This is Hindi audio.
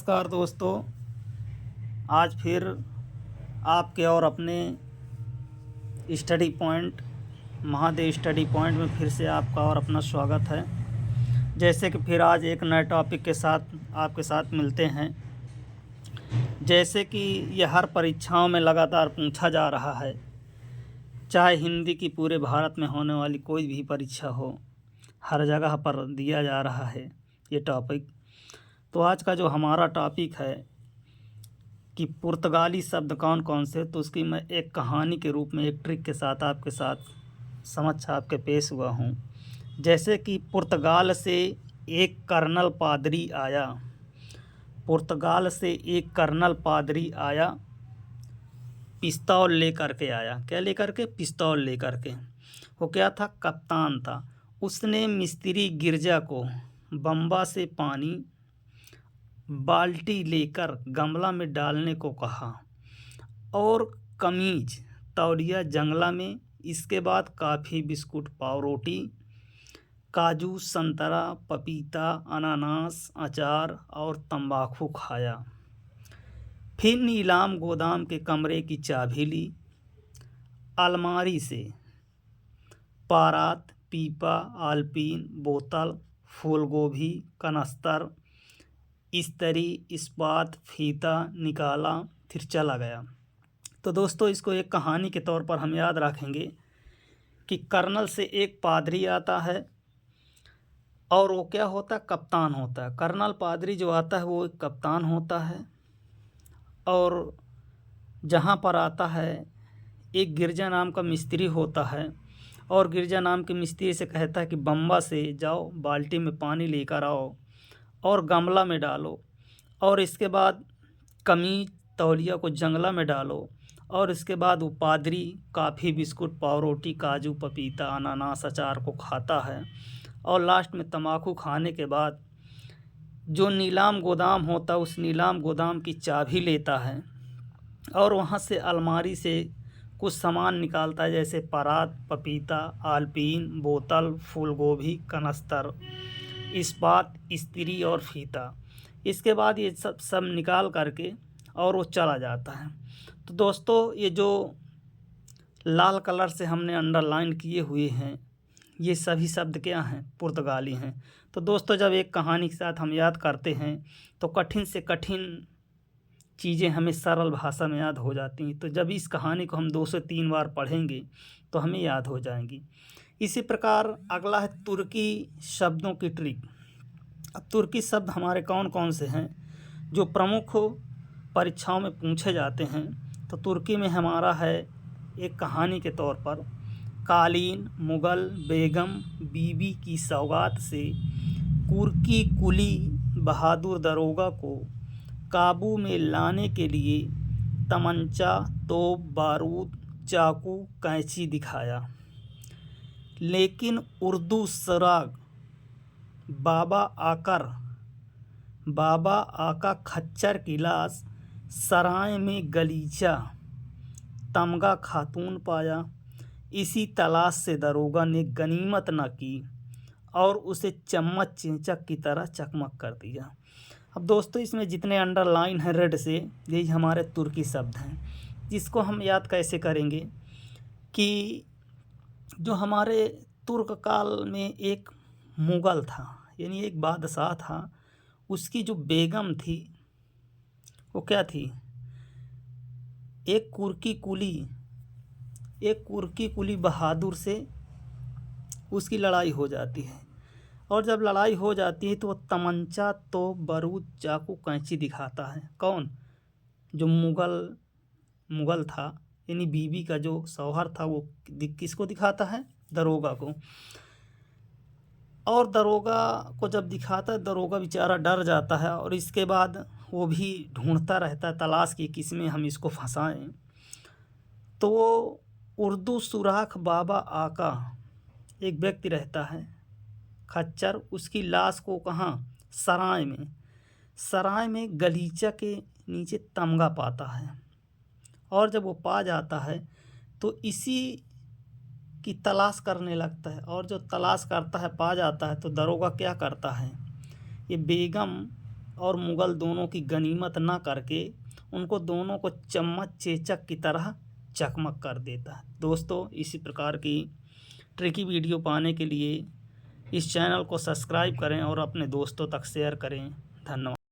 नमस्कार दोस्तों। आज फिर आपके और अपने study point Mahadev study point में फिर से आपका और अपना स्वागत है। जैसे कि फिर आज एक नए टॉपिक के साथ आपके साथ मिलते हैं। जैसे कि यह हर परीक्षाओं में लगातार पूछा जा रहा है, चाहे हिंदी की पूरे भारत में होने वाली कोई भी परीक्षा हो, हर जगह पर दिया जा रहा है ये टॉपिक। तो आज का जो हमारा टॉपिक है कि पुर्तगाली शब्द कौन कौन से, तो उसकी मैं एक कहानी के रूप में एक ट्रिक के साथ आपके साथ समझ आपके पेश हुआ हूँ। जैसे कि पुर्तगाल से एक कर्नल पादरी आया। पुर्तगाल से एक कर्नल पादरी आया, पिस्तौल लेकर के आया। क्या लेकर के? पिस्तौल लेकर के। वो क्या था? कप्तान था। उसने मिस्त्री गिरजा को बम्बा से पानी बाल्टी लेकर गमला में डालने को कहा और कमीज तौलिया जंगला में। इसके बाद काफ़ी, बिस्कुट, पाव रोटी, काजू, संतरा, पपीता, अनानास, अचार और तंबाकू खाया। फिर नीलाम गोदाम के कमरे की चाबी ली। अलमारी से पारात, पीपा, आलपीन, बोतल, फूलगोभी, कनस्तर, इस्त्री, इस्पात, फीता निकाला, फिर चला गया। तो दोस्तों, इसको एक कहानी के तौर पर हम याद रखेंगे कि कर्नल से एक पादरी आता है और वो क्या होता है? कप्तान होता है। कर्नल पादरी जो आता है वो एक कप्तान होता है और जहाँ पर आता है एक गिरजा नाम का मिस्त्री होता है और गिरजा नाम के मिस्त्री से कहता है कि बम्बा से जाओ, बाल्टी में पानी लेकर आओ और गमला में डालो और इसके बाद कमीज तौलिया को जंगला में डालो और इसके बाद वो पादरी काफ़ी, बिस्कुट, पाव रोटी, काजू, पपीता, अनानास, अचार को खाता है और लास्ट में तम्बाकू खाने के बाद जो नीलाम गोदाम होता है उस नीलाम गोदाम की चाबी लेता है और वहाँ से अलमारी से कुछ सामान निकालता है, जैसे परात, पपीता, आलपीन, बोतल, फूलगोभी, कनस्तर, इस्पात, इस्त्री और फीता। इसके बाद ये सब निकाल करके और वो चला जाता है। तो दोस्तों, ये जो लाल कलर से हमने अंडरलाइन किए हुए हैं, ये सभी शब्द क्या हैं? पुर्तगाली हैं। तो दोस्तों, जब एक कहानी के साथ हम याद करते हैं तो कठिन से कठिन चीज़ें हमें सरल भाषा में याद हो जाती हैं। तो जब इस कहानी को हम 2 से 3 बार पढ़ेंगे तो हमें याद हो जाएंगी। इसी प्रकार अगला है तुर्की शब्दों की ट्रिक। अब तुर्की शब्द हमारे कौन कौन से हैं जो प्रमुख परीक्षाओं में पूछे जाते हैं? तो तुर्की में हमारा है एक कहानी के तौर पर, कालीन मुग़ल बेगम बीबी की सौगात से कुर्की कुली बहादुर दरोगा को काबू में लाने के लिए तमंचा, तोप, बारूद, चाकू, कैंची दिखाया। लेकिन उर्दू सुराग बाबा आका खच्चर की लाश सराय में गलीचा तमगा खातून पाया। इसी तलाश से दरोगा ने गनीमत न की और उसे चम्मच चेचक की तरह चकमक कर दिया। अब दोस्तों, इसमें जितने अंडरलाइन हैं रेड से, यही हमारे तुर्की शब्द हैं। जिसको हम याद कैसे करेंगे कि जो हमारे तुर्क काल में एक मुग़ल था, यानी एक बादशाह था, उसकी जो बेगम थी वो क्या थी? एक कुर्की कुली बहादुर से उसकी लड़ाई हो जाती है और जब लड़ाई हो जाती है तो वो तमंचा, तोप, बारूद, चाकू, कैंची दिखाता है। कौन? जो मुग़ल था, यानी बीबी का जो शौहर था, वो किसको दिखाता है? दरोगा को। और दरोगा को जब दिखाता है, दरोगा बेचारा डर जाता है और इसके बाद वो भी ढूंढता रहता है, तलाश की किसमें हम इसको फंसाएं। तो वो उर्दू सुराख बाबा आका एक व्यक्ति रहता है खच्चर, उसकी लाश को कहाँ? सराय में गलीचा के नीचे तमगा पाता है और जब वो पा जाता है तो इसी की तलाश करने लगता है और जो तलाश करता है पा जाता है। तो दरोगा क्या करता है? ये बेगम और मुग़ल दोनों की गनीमत ना करके उनको दोनों को चम्मच चेचक की तरह चकमक कर देता है। दोस्तों, इसी प्रकार की ट्रिकी वीडियो पाने के लिए इस चैनल को सब्सक्राइब करें और अपने दोस्तों तक शेयर करें। धन्यवाद।